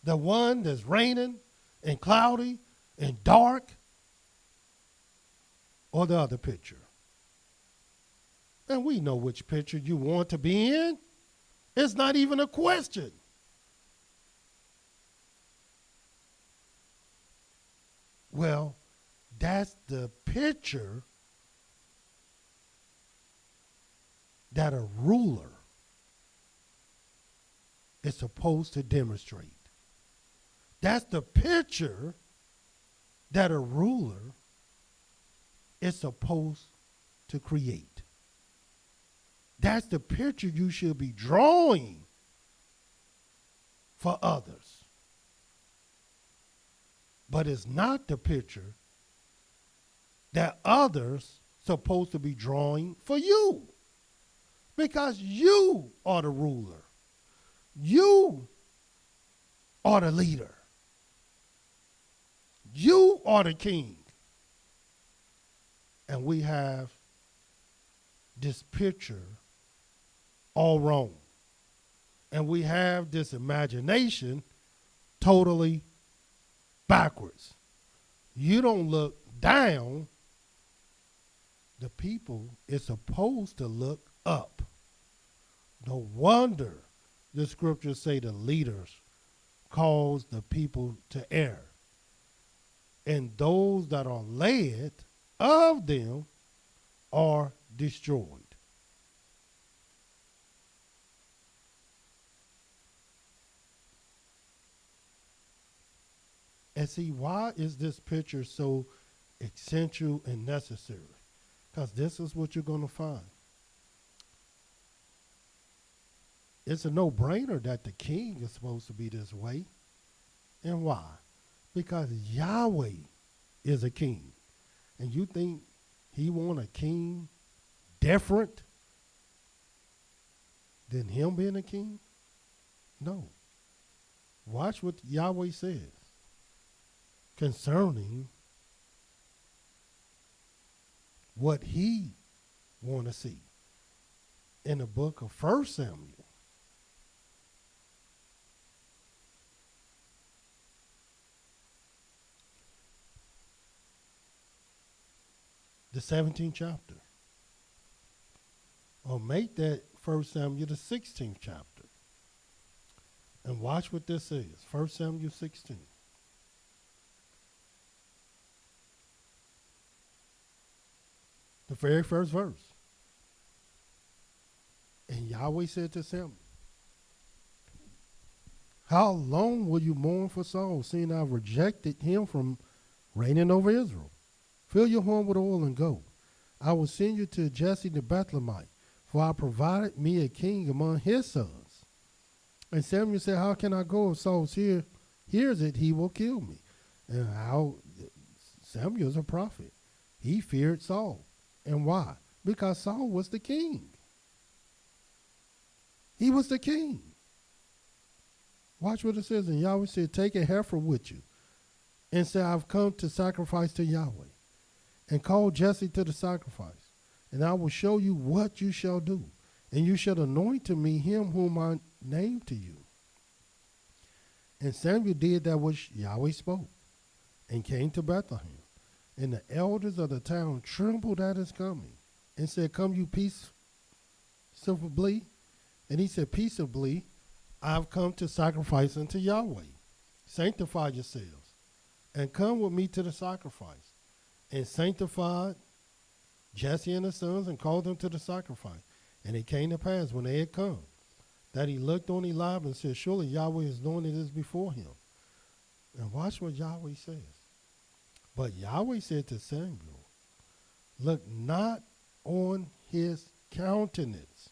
The one that's raining and cloudy and dark, or the other picture? And we know which picture you want to be in. It's not even a question. Well, that's the picture that a ruler is supposed to demonstrate. That's the picture that a ruler is supposed to create. That's the picture you should be drawing for others. But it's not the picture that others supposed to be drawing for you. Because you are the ruler. You are the leader. You are the king. And we have this picture all wrong. And we have this imagination totally backwards. You don't look down. The people is supposed to look up. No wonder the scriptures say the leaders cause the people to err. And those that are led of them are destroyed. And see, why is this picture so essential and necessary? Because this is what you're going to find. It's a no-brainer that the king is supposed to be this way. And why? Because Yahweh is a king. And you think he want a king different than him being a king? No. Watch what Yahweh says concerning what he want to see in the book of 1 Samuel. The 17th chapter. Or make that 1 Samuel the 16th chapter. And watch what this is. 1 Samuel 16. The very first verse. And Yahweh said to Samuel, how long will you mourn for Saul, seeing I've rejected him from reigning over Israel? Fill your horn with oil and go. I will send you to Jesse the Bethlehemite, for I provided me a king among his sons. And Samuel said, how can I go if Saul hears it, he will kill me. And how Samuel's a prophet. He feared Saul. And why? Because Saul was the king. He was the king. Watch what it says. And Yahweh said, take a heifer with you, and say, I've come to sacrifice to Yahweh. And call Jesse to the sacrifice, and I will show you what you shall do. And you shall anoint to me him whom I name to you. And Samuel did that which Yahweh spoke, and came to Bethlehem. And the elders of the town trembled at his coming, and said, come you peaceably? And he said, peaceably, I've come to sacrifice unto Yahweh. Sanctify yourselves, and come with me to the sacrifice. And sanctified Jesse and his sons, and called them to the sacrifice. And it came to pass, when they had come, that he looked on Eliab and said, surely Yahweh has anointed this before him. And watch what Yahweh says. But Yahweh said to Samuel, look not on his countenance,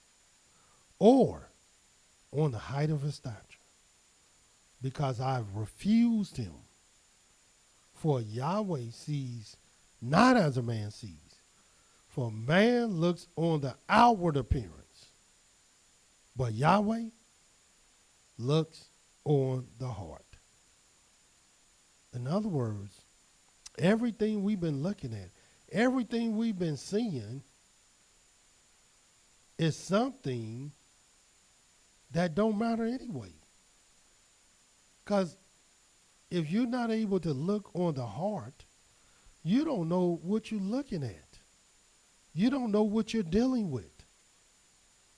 or on the height of his stature, because I've refused him. For Yahweh sees not as a man sees. For man looks on the outward appearance, but Yahweh looks on the heart. In other words, everything we've been looking at, everything we've been seeing is something that don't matter anyway. Because if you're not able to look on the heart, you don't know what you're looking at. You don't know what you're dealing with.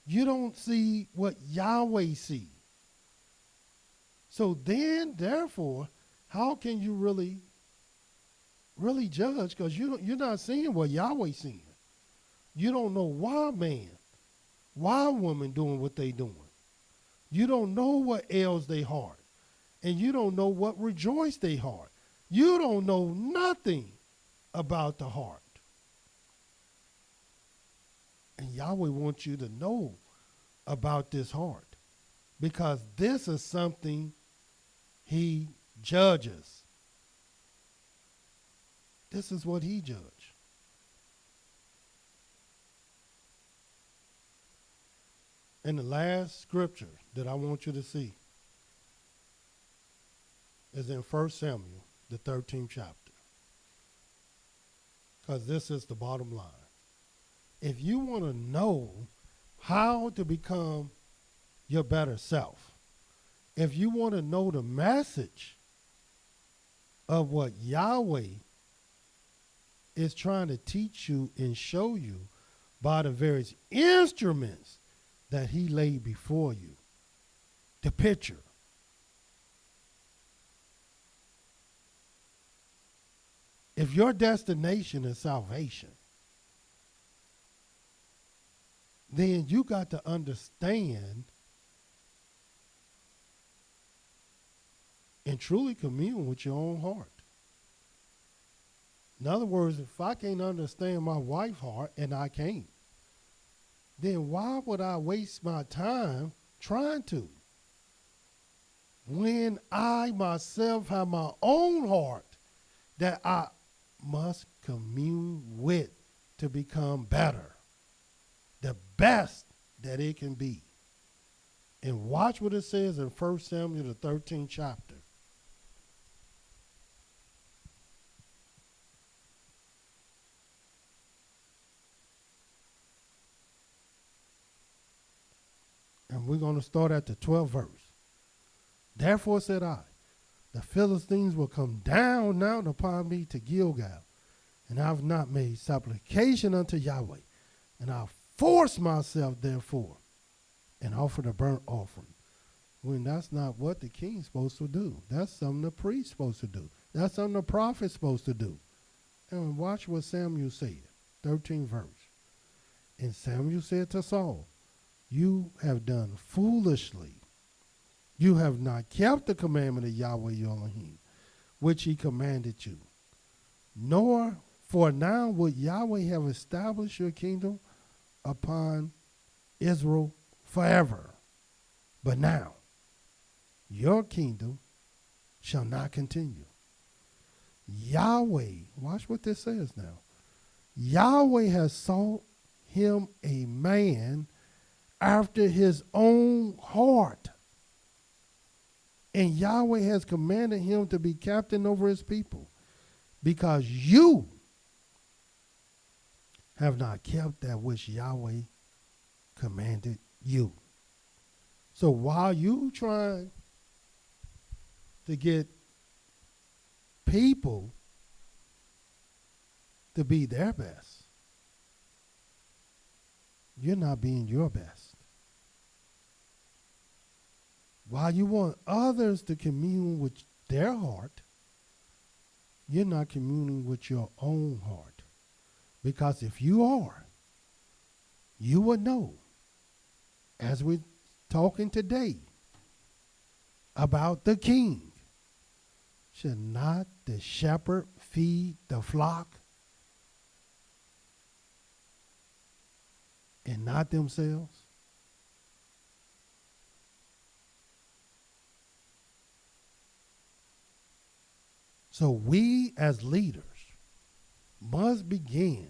You don't see what Yahweh sees. So then, therefore, how can you really judge? Because you're not seeing what Yahweh's seeing. You don't know why man, why woman doing what they doing. You don't know what ails their heart. And you don't know what rejoice their heart. You don't know nothing about the heart. And Yahweh wants you to know about this heart, because this is something he judges. This is what he judges. And the last scripture that I want you to see is in 1 Samuel, the 13th chapter. Because this is the bottom line. If you want to know how to become your better self, if you want to know the message of what Yahweh is trying to teach you and show you by the various instruments that he laid before you, the picture. If your destination is salvation, then you got to understand and truly commune with your own heart. In other words, if I can't understand my wife's heart, and I can't, then why would I waste my time trying to? When I myself have my own heart that I must commune with to become better, the best that it can be. And watch what it says in 1 Samuel, the 13th chapter. And we're going to start at the 12th verse. Therefore said I, the Philistines will come down now upon me to Gilgal, and I have not made supplication unto Yahweh, and I'll force myself therefore and offer the burnt offering. When that's not what the king's supposed to do. That's something the priest's supposed to do. That's something the prophet's supposed to do. And watch what Samuel said, 13th verse. And Samuel said to Saul, you have done foolishly. You have not kept the commandment of Yahweh your Elohim, which he commanded you. Nor for now would Yahweh have established your kingdom upon Israel forever. But now, your kingdom shall not continue. Yahweh, watch what this says now. Yahweh has sought him a man after his own heart. And Yahweh has commanded him to be captain over his people, because you have not kept that which Yahweh commanded you. So while you trying to get people to be their best, you're not being your best. While you want others to commune with their heart, you're not communing with your own heart. Because if you are, you would know, as we're talking today, about the king. Should not the shepherd feed the flock and not themselves? So we as leaders must begin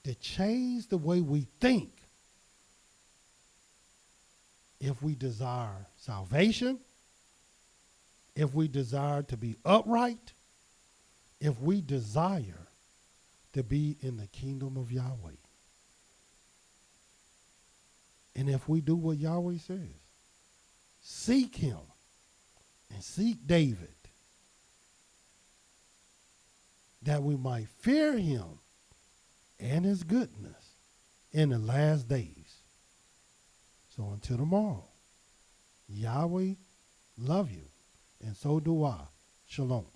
to change the way we think if we desire salvation, if we desire to be upright, if we desire to be in the kingdom of Yahweh. And if we do what Yahweh says, seek him and seek David, that we might fear him and his goodness in the last days. So until tomorrow, Yahweh love you, and so do I. Shalom.